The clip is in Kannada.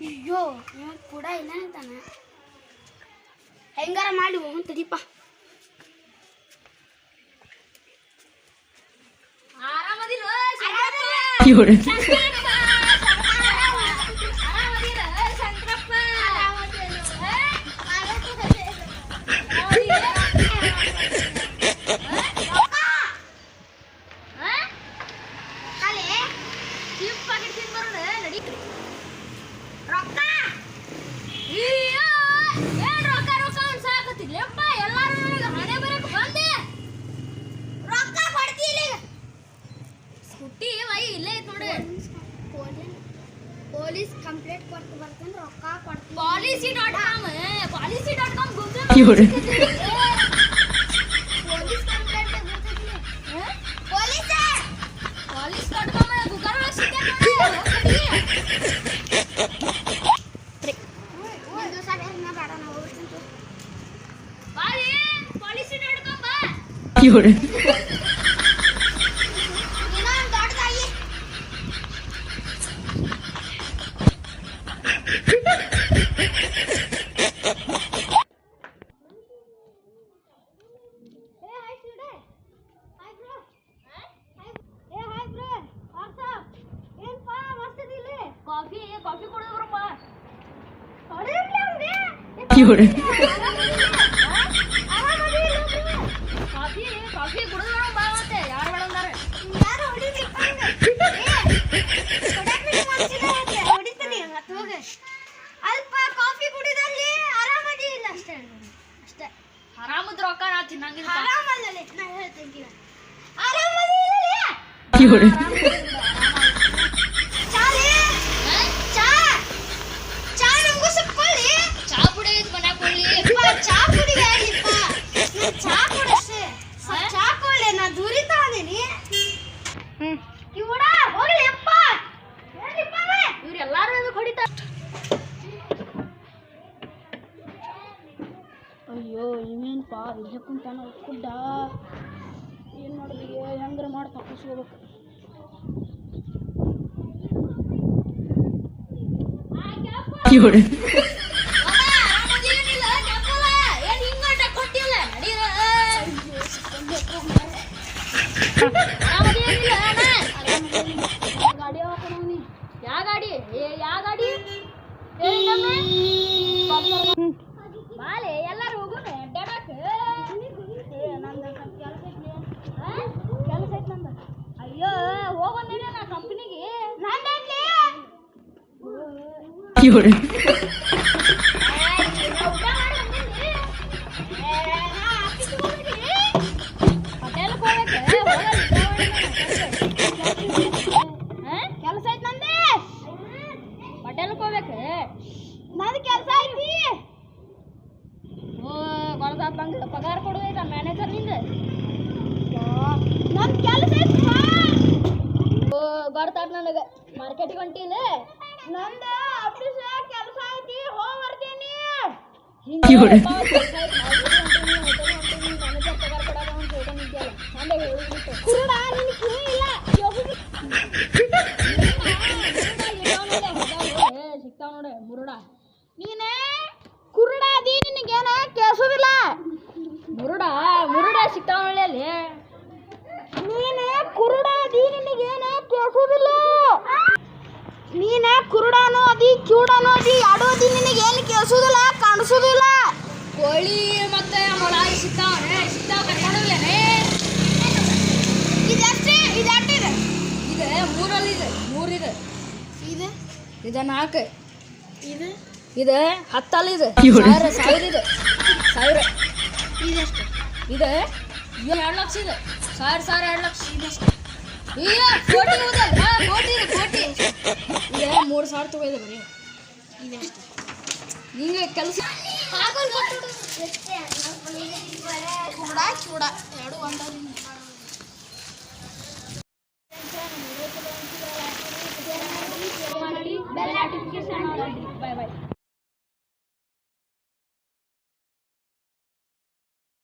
ಅಯ್ಯೋ ಕೂಡ ಇಲ್ಲ ಅಂತಾನೆ ಹೆಂಗಾರ ಮಾಡಿ ಹೋಗು ತಡಿಪ ಆರಾಮದಿಲ್ಲ ಪೊಲೀಸ್ ಕಂಪ್ಲೇಂಟ್ ಕೊಟ್ಟು ಬರ್ತಾನೆ ರೊಕ್ಕ ಕೊಡ್ತೀನಿ policy.com ಗೂಗಲ್ ಪೊಲೀಸ್ ಕಂಪ್ಲೇಂಟ್ ಬರ್ತೈತಿ police.com ಗೂಗಲ್ ಒಳಗೆ ಸಿಗ್ತೈತಿ ಒಂದು ಸಲ ಹೆಂಗ ಬೇಡ ನಾವು ಹೋಗ್ತೀನಿ ಬಾರಿ policy.com ಬಾ ಕಾಫಿ ಕೊಡೋದು ಬರಪ್ಪ ಕಾಫಿ ಕುಡಿದು ಬಾ ಮತ್ತೆ ಯಾರು ಬೇಡಂದಾರ ಅಲ್ಪ ಕಾಫಿ ಕುಡಿದಲ್ಲಿ ಆರಾಮದಿ ಇಲ್ಲ ಅಷ್ಟೇ ಅಷ್ಟೇ ಆರಾಮದ ರೊಕ್ಕ ನಾ ತಿನ್ನಂಗಿಲ್ಲ ಆರಾಮಲ್ಲೇ ನಾ ಹೇಳ್ತೀನಿ ಆರಾಮದಿ ಇಲ್ಲ ಅಯ್ಯೋ ಇವೇನಪ್ಪ ಇಲ್ಲೇ ಕುಂತಾನ ಕುಡ್ಡ ಏನು ಮಾಡೋದು ಹೆಂಗಾರ ಮಾಡಿ ತಪ್ಪಿಸ್ಕೋಬೇಕು ಗಾಡಿ ಹಾಕೋಣಿ ಯಾವ ಗಾಡಿ ಗಾಡಿ ಬಾಲೆ ಎಲ್ಲರೂ ಹೋಗೋಣ ಅಡ್ಡಾಡಕ್ಕೆ ನಂದು ಕೆಲಸ ಐತಿ ನಂದು ಅಯ್ಯೋ ಹೋಗೋಣ ನಾ ಕಂಪ್ನಿಗೆ ಕೆಲಸ ಐತಿ ನಂದೆ ಹೋಟೆಲ್ಗೆ ಹೋಗ್ಬೇಕು ನಂದು ಕೆಲಸ ಐತಿ ಬಂಗ ಪಗಾರ ಕೊಡೋದೈತ ಮ್ಯಾನೇಜರ್ ನಿಂದ ನನ್ನ ಕೆಲಸ ಐತಿ ಬರ್ತಾರ ನನಗೆ ಮಾರ್ಕೆಟಿಗೆ ಹೊಂಟಿಲ್ಲ ನಂದು ಆಫೀಸ್ ಕೆಲಸ ಐತಿ ಹೋಗಿ ಬರ್ತೀನಿ ಮ್ಯಾನೇಜರ್ ಪಗಾರ ಕೊಡೋದು ಅಂತ ಹೇಳ್ಕೊಂಡಿದ್ಯಲ್ಲ ನಂದೇ ಹೇಳಿಬಿಟ್ಟು ಕುರುಡ ನಿನ್ ಕಿವಿ ಇಲ್ಲ ಸಿಗ್ತಾವ ನೋಡೆ ಮುರುಡ ನೀನೇ ಕುರುಡ ಅದಿ ನಿನಗೇನ ಕೇಳಿಸೋದಿಲ್ಲ ಮುರುಡ ಸಿಗ್ತಾವ ನೋಡಲಿ ಅಲ್ಲಿ ನೀನೇ ಕುರುಡ ಅದಿ ನಿನಗೇನ ಕೇಳಿಸೋದಿಲ್ಲ ನೀನೇ ಕುರುಡನೋ ಅದಿ ಕಿವುಡನೋ ಅದಿ ಆಡೋ ಇದು 4 ಇದು ಇದು 10 ಅಲ್ಲ ಇದು 1000 ಇದು 1000 ಇದೆಷ್ಟು ಇದು 2 ಲಕ್ಷ ಇದು 1000 2 ಲಕ್ಷ ಇದೆಷ್ಟು ಈಗ ಕೋಟಿ ಹೋದಲ್ಲ ಕೋಟಿ ಇದು 3000 ತಗೋಯಿದೆ ಬರೀ ಇದೆಷ್ಟು ಹಿಂಗೆ ಕೆಲಸ ಚೂಡ ಚೂಡ ಎರಡು ಒಂದಾದ್ರಿಂದ